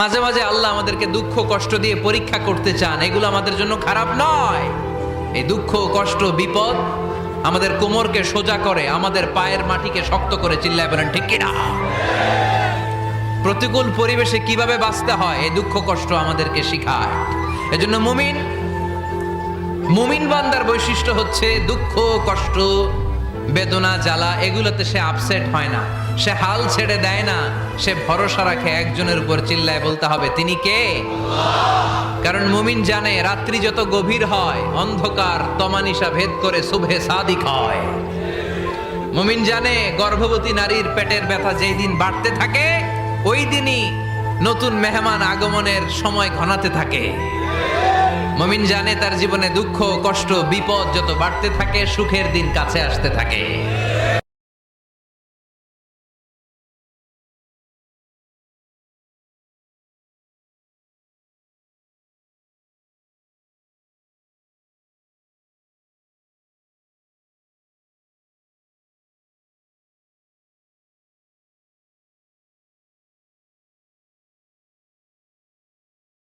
মাঝে মাঝে আল্লাহ আমাদেরকে দুঃখ কষ্ট দিয়ে পরীক্ষা করতে চান, এগুলো আমাদের জন্য খারাপ নয়। এই দুঃখ কষ্ট বিপদ আমাদের কোমরকে সোজা করে, আমাদের পায়ের মাটিকে শক্ত করে, চিল্লায় বলেন ঠিক কিনা? প্রতিকূল পরিবেশে কিভাবে বাঁচতে হয় এই দুঃখ কষ্ট আমাদেরকে শিখায়। এজন্য মুমিন বান্দার বৈশিষ্ট্য হচ্ছে দুঃখ কষ্ট বেদনা জ্বালা এগুলোতে সে আপসেট হয় না, সে হাল ছেড়ে দেয় না, সে ভরসা রাখে একজনের উপর। চিল্লায় বলতে হবে তিনি কে? কারণ মুমিন জানে রাত্রি যত গভীর হয় অন্ধকার তমানিসা ভেদ করে সুবহে সাদিক হয়। মুমিন জানে গর্ভবতী নারীর পেটের ব্যথা যেই দিন বাড়তে থাকে ওই দিনই নতুন মেহমান আগমনের সময় ঘনাতে থাকে। মুমিন জানে তার জীবনে দুঃখ কষ্ট বিপদ যত বাড়তে থাকে সুখের দিন কাছে আসতে থাকে।